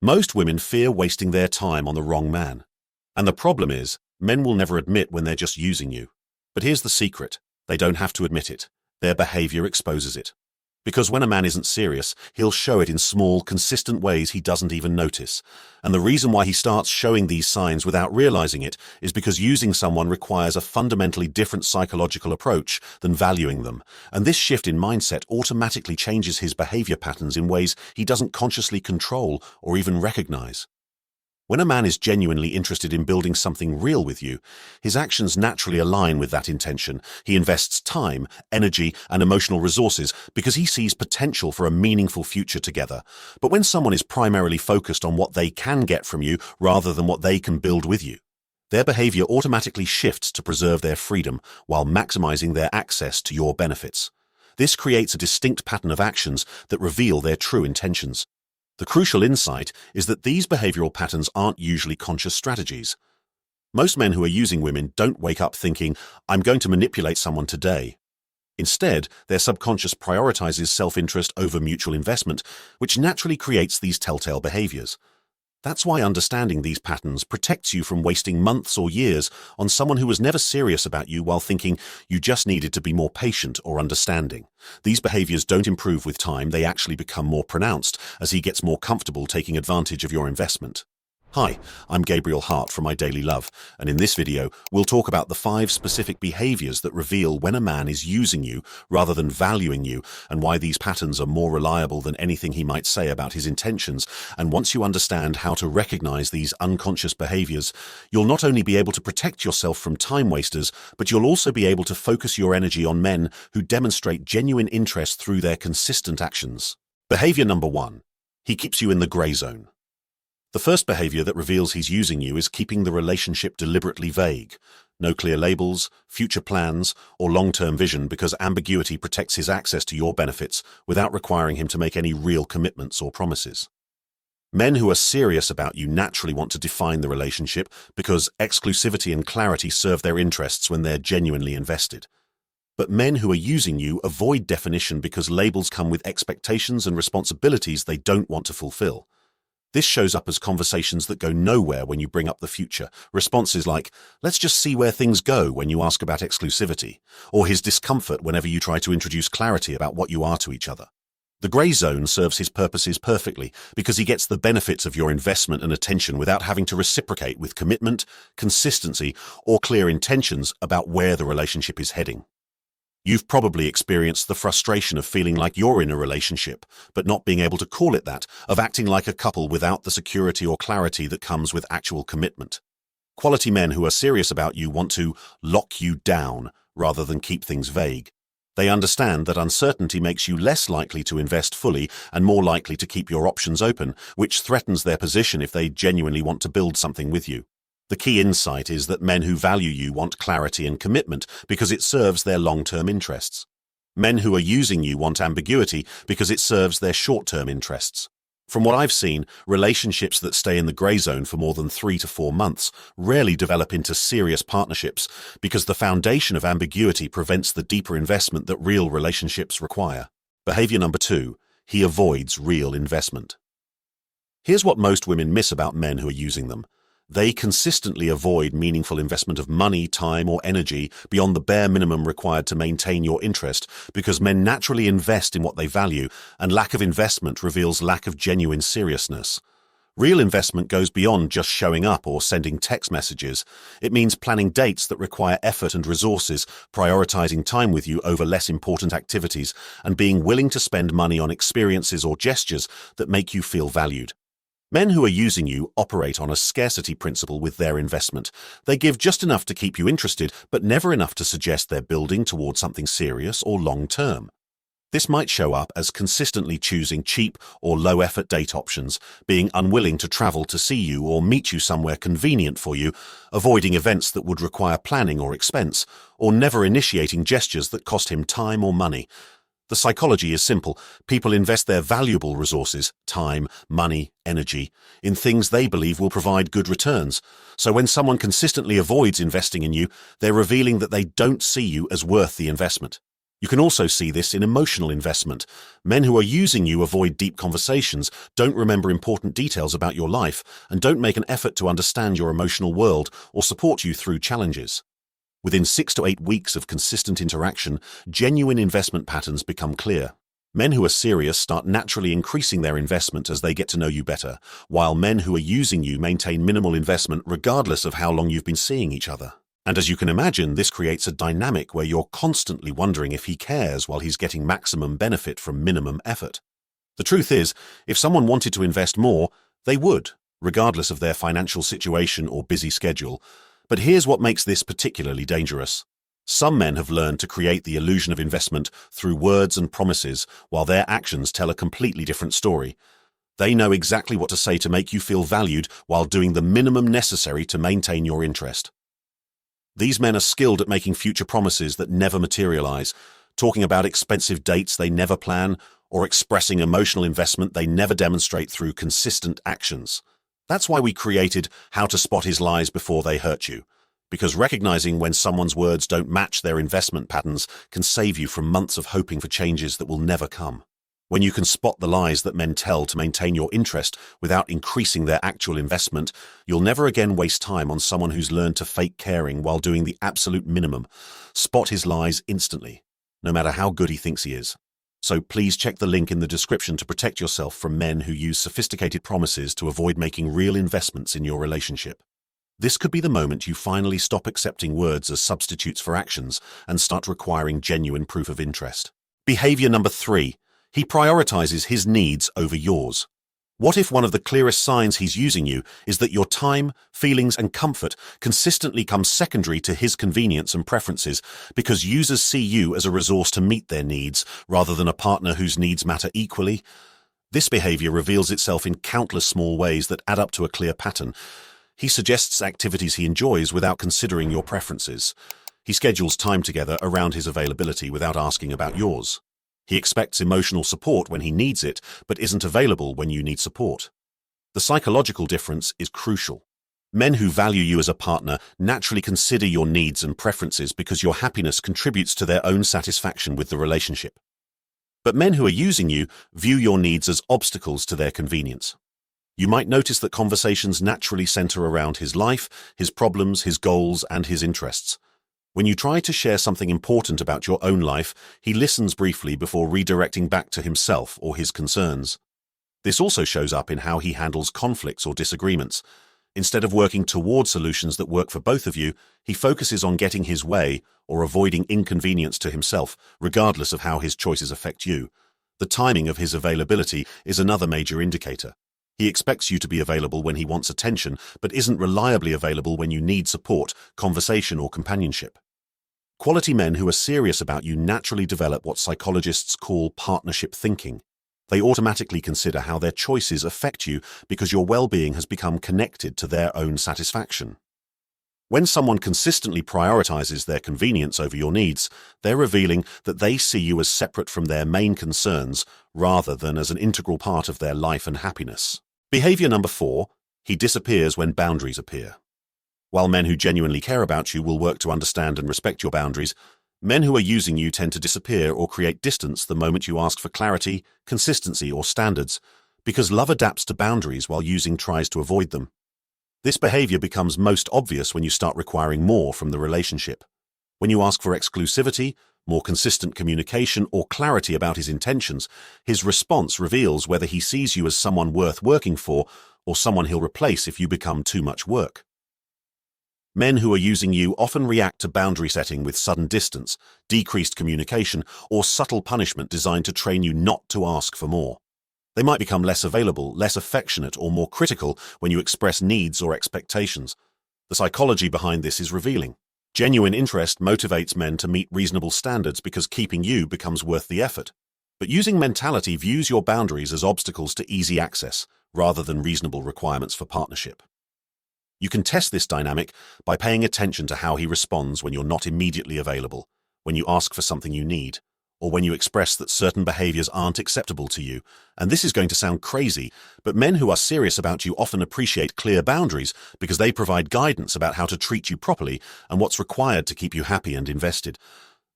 Most women fear wasting their time on the wrong man. And the problem is, men will never admit when they're just using you. But here's the secret. They don't have to admit it. Their behavior exposes it. Because when a man isn't serious, he'll show it in small, consistent ways he doesn't even notice. And the reason why he starts showing these signs without realizing it is because using someone requires a fundamentally different psychological approach than valuing them. And this shift in mindset automatically changes his behavior patterns in ways he doesn't consciously control or even recognize. When a man is genuinely interested in building something real with you, his actions naturally align with that intention. He invests time, energy, and emotional resources because he sees potential for a meaningful future together. But when someone is primarily focused on what they can get from you rather than what they can build with you, their behavior automatically shifts to preserve their freedom while maximizing their access to your benefits. This creates a distinct pattern of actions that reveal their true intentions. The crucial insight is that these behavioral patterns aren't usually conscious strategies. Most men who are using women don't wake up thinking, "I'm going to manipulate someone today." Instead, their subconscious prioritizes self-interest over mutual investment, which naturally creates these telltale behaviors. That's why understanding these patterns protects you from wasting months or years on someone who was never serious about you while thinking you just needed to be more patient or understanding. These behaviors don't improve with time, they actually become more pronounced as he gets more comfortable taking advantage of your investment. Hi, I'm Gabriel Hart from My Daily Love, and in this video, we'll talk about the 5 specific behaviors that reveal when a man is using you rather than valuing you, and why these patterns are more reliable than anything he might say about his intentions. And once you understand how to recognize these unconscious behaviors, you'll not only be able to protect yourself from time wasters, but you'll also be able to focus your energy on men who demonstrate genuine interest through their consistent actions. Behavior number 1. He keeps you in the gray zone. The first behavior that reveals he's using you is keeping the relationship deliberately vague. No clear labels, future plans, or long-term vision, because ambiguity protects his access to your benefits without requiring him to make any real commitments or promises. Men who are serious about you naturally want to define the relationship because exclusivity and clarity serve their interests when they're genuinely invested. But men who are using you avoid definition because labels come with expectations and responsibilities they don't want to fulfill. This shows up as conversations that go nowhere when you bring up the future, responses like, "Let's just see where things go," when you ask about exclusivity, or his discomfort whenever you try to introduce clarity about what you are to each other. The gray zone serves his purposes perfectly because he gets the benefits of your investment and attention without having to reciprocate with commitment, consistency, or clear intentions about where the relationship is heading. You've probably experienced the frustration of feeling like you're in a relationship, but not being able to call it that, of acting like a couple without the security or clarity that comes with actual commitment. Quality men who are serious about you want to lock you down rather than keep things vague. They understand that uncertainty makes you less likely to invest fully and more likely to keep your options open, which threatens their position if they genuinely want to build something with you. The key insight is that men who value you want clarity and commitment because it serves their long-term interests. Men who are using you want ambiguity because it serves their short-term interests. From what I've seen, relationships that stay in the gray zone for more than 3 to 4 months rarely develop into serious partnerships because the foundation of ambiguity prevents the deeper investment that real relationships require. Behavior number 2. He avoids real investment. Here's what most women miss about men who are using them. They consistently avoid meaningful investment of money, time, or energy beyond the bare minimum required to maintain your interest because men naturally invest in what they value, and lack of investment reveals lack of genuine seriousness. Real investment goes beyond just showing up or sending text messages. It means planning dates that require effort and resources, prioritizing time with you over less important activities, and being willing to spend money on experiences or gestures that make you feel valued. Men who are using you operate on a scarcity principle with their investment. They give just enough to keep you interested, but never enough to suggest they're building towards something serious or long-term. This might show up as consistently choosing cheap or low-effort date options, being unwilling to travel to see you or meet you somewhere convenient for you, avoiding events that would require planning or expense, or never initiating gestures that cost him time or money. The psychology is simple. People invest their valuable resources, time, money, energy, in things they believe will provide good returns. So when someone consistently avoids investing in you, they're revealing that they don't see you as worth the investment. You can also see this in emotional investment. Men who are using you avoid deep conversations, don't remember important details about your life, and don't make an effort to understand your emotional world or support you through challenges. Within 6 to 8 weeks of consistent interaction, genuine investment patterns become clear. Men who are serious start naturally increasing their investment as they get to know you better, while men who are using you maintain minimal investment regardless of how long you've been seeing each other. And as you can imagine, this creates a dynamic where you're constantly wondering if he cares while he's getting maximum benefit from minimum effort. The truth is, if someone wanted to invest more, they would, regardless of their financial situation or busy schedule. But here's what makes this particularly dangerous. Some men have learned to create the illusion of investment through words and promises, while their actions tell a completely different story. They know exactly what to say to make you feel valued while doing the minimum necessary to maintain your interest. These men are skilled at making future promises that never materialize, talking about expensive dates they never plan, or expressing emotional investment they never demonstrate through consistent actions. That's why we created How to Spot His Lies Before They Hurt You, because recognizing when someone's words don't match their investment patterns can save you from months of hoping for changes that will never come. When you can spot the lies that men tell to maintain your interest without increasing their actual investment, you'll never again waste time on someone who's learned to fake caring while doing the absolute minimum. Spot his lies instantly, no matter how good he thinks he is. So please check the link in the description to protect yourself from men who use sophisticated promises to avoid making real investments in your relationship. This could be the moment you finally stop accepting words as substitutes for actions and start requiring genuine proof of interest. Behavior number 3. He prioritizes his needs over yours. What if one of the clearest signs he's using you is that your time, feelings, and comfort consistently come secondary to his convenience and preferences because users see you as a resource to meet their needs rather than a partner whose needs matter equally? This behavior reveals itself in countless small ways that add up to a clear pattern. He suggests activities he enjoys without considering your preferences. He schedules time together around his availability without asking about yours. He expects emotional support when he needs it, but isn't available when you need support. The psychological difference is crucial. Men who value you as a partner naturally consider your needs and preferences because your happiness contributes to their own satisfaction with the relationship. But men who are using you view your needs as obstacles to their convenience. You might notice that conversations naturally center around his life, his problems, his goals, and his interests. When you try to share something important about your own life, he listens briefly before redirecting back to himself or his concerns. This also shows up in how he handles conflicts or disagreements. Instead of working toward solutions that work for both of you, he focuses on getting his way or avoiding inconvenience to himself, regardless of how his choices affect you. The timing of his availability is another major indicator. He expects you to be available when he wants attention, but isn't reliably available when you need support, conversation, or companionship. Quality men who are serious about you naturally develop what psychologists call partnership thinking. They automatically consider how their choices affect you because your well-being has become connected to their own satisfaction. When someone consistently prioritizes their convenience over your needs, they're revealing that they see you as separate from their main concerns rather than as an integral part of their life and happiness. Behavior number 4, he disappears when boundaries appear. While men who genuinely care about you will work to understand and respect your boundaries, men who are using you tend to disappear or create distance the moment you ask for clarity, consistency, or standards, because love adapts to boundaries while using tries to avoid them. This behavior becomes most obvious when you start requiring more from the relationship. When you ask for exclusivity, more consistent communication, or clarity about his intentions, his response reveals whether he sees you as someone worth working for or someone he'll replace if you become too much work. Men who are using you often react to boundary setting with sudden distance, decreased communication, or subtle punishment designed to train you not to ask for more. They might become less available, less affectionate, or more critical when you express needs or expectations. The psychology behind this is revealing. Genuine interest motivates men to meet reasonable standards because keeping you becomes worth the effort. But using mentality views your boundaries as obstacles to easy access, rather than reasonable requirements for partnership. You can test this dynamic by paying attention to how he responds when you're not immediately available, when you ask for something you need, or when you express that certain behaviors aren't acceptable to you. And this is going to sound crazy, but men who are serious about you often appreciate clear boundaries because they provide guidance about how to treat you properly and what's required to keep you happy and invested.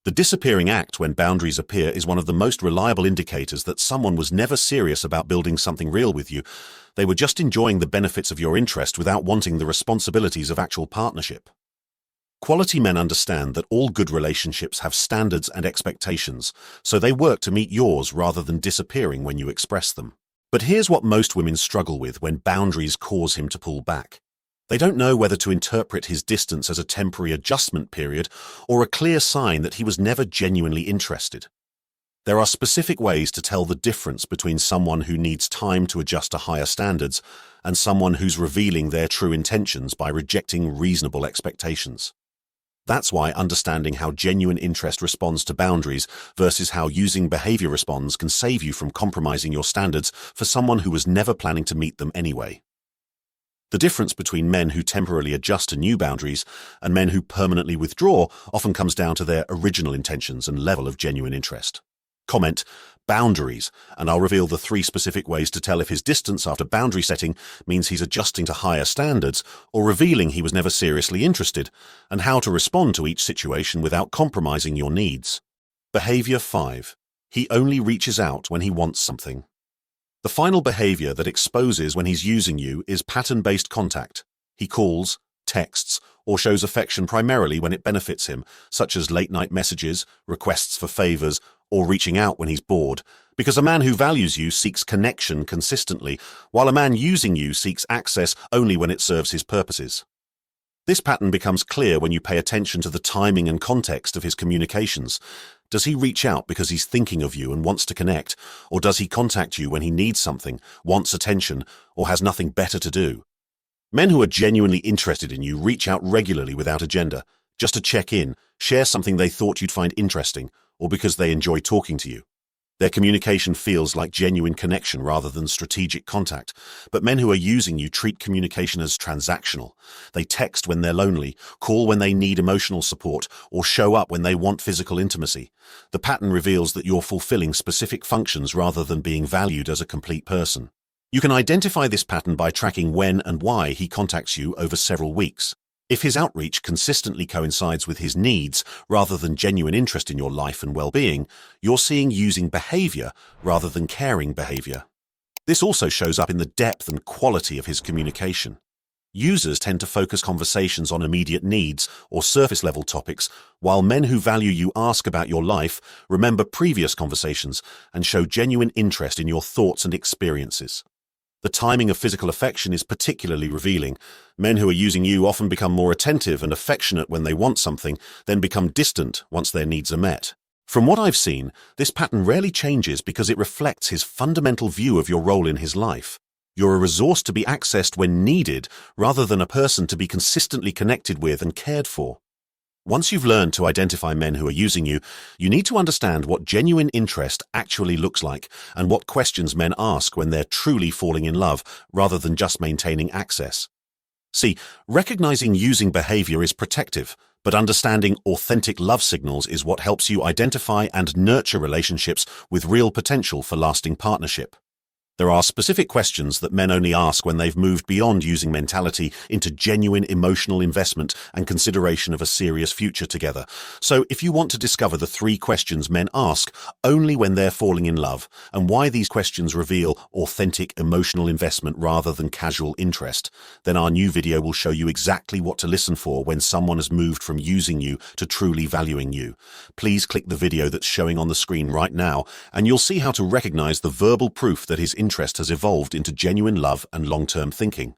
The disappearing act when boundaries appear is one of the most reliable indicators that someone was never serious about building something real with you. They were just enjoying the benefits of your interest without wanting the responsibilities of actual partnership. Quality men understand that all good relationships have standards and expectations, so they work to meet yours rather than disappearing when you express them. But here's what most women struggle with when boundaries cause him to pull back. They don't know whether to interpret his distance as a temporary adjustment period or a clear sign that he was never genuinely interested. There are specific ways to tell the difference between someone who needs time to adjust to higher standards and someone who's revealing their true intentions by rejecting reasonable expectations. That's why understanding how genuine interest responds to boundaries versus how using behavior responds can save you from compromising your standards for someone who was never planning to meet them anyway. The difference between men who temporarily adjust to new boundaries and men who permanently withdraw often comes down to their original intentions and level of genuine interest. Comment boundaries, and I'll reveal the 3 specific ways to tell if his distance after boundary setting means he's adjusting to higher standards or revealing he was never seriously interested, and how to respond to each situation without compromising your needs. Behavior 5. He only reaches out when he wants something. The final behavior that exposes when he's using you is pattern-based contact. He calls, texts, or shows affection primarily when it benefits him, such as late-night messages, requests for favors, or reaching out when he's bored, because a man who values you seeks connection consistently, while a man using you seeks access only when it serves his purposes. This pattern becomes clear when you pay attention to the timing and context of his communications. Does he reach out because he's thinking of you and wants to connect, or does he contact you when he needs something, wants attention, or has nothing better to do? Men who are genuinely interested in you reach out regularly without agenda, just to check in, share something they thought you'd find interesting, or because they enjoy talking to you. Their communication feels like genuine connection rather than strategic contact, but men who are using you treat communication as transactional. They text when they're lonely, call when they need emotional support, or show up when they want physical intimacy. The pattern reveals that you're fulfilling specific functions rather than being valued as a complete person. You can identify this pattern by tracking when and why he contacts you over several weeks. If his outreach consistently coincides with his needs rather than genuine interest in your life and well-being, you're seeing using behavior rather than caring behavior. This also shows up in the depth and quality of his communication. Users tend to focus conversations on immediate needs or surface-level topics, while men who value you ask about your life, remember previous conversations, and show genuine interest in your thoughts and experiences. The timing of physical affection is particularly revealing. Men who are using you often become more attentive and affectionate when they want something, then become distant once their needs are met. From what I've seen, this pattern rarely changes because it reflects his fundamental view of your role in his life. You're a resource to be accessed when needed, rather than a person to be consistently connected with and cared for. Once you've learned to identify men who are using you, you need to understand what genuine interest actually looks like and what questions men ask when they're truly falling in love, rather than just maintaining access. See, recognizing using behavior is protective, but understanding authentic love signals is what helps you identify and nurture relationships with real potential for lasting partnership. There are specific questions that men only ask when they've moved beyond using mentality into genuine emotional investment and consideration of a serious future together. So if you want to discover the 3 questions men ask only when they're falling in love, and why these questions reveal authentic emotional investment rather than casual interest, then our new video will show you exactly what to listen for when someone has moved from using you to truly valuing you. Please click the video that's showing on the screen right now, and you'll see how to recognize the verbal proof that his interest has evolved into genuine love and long-term thinking.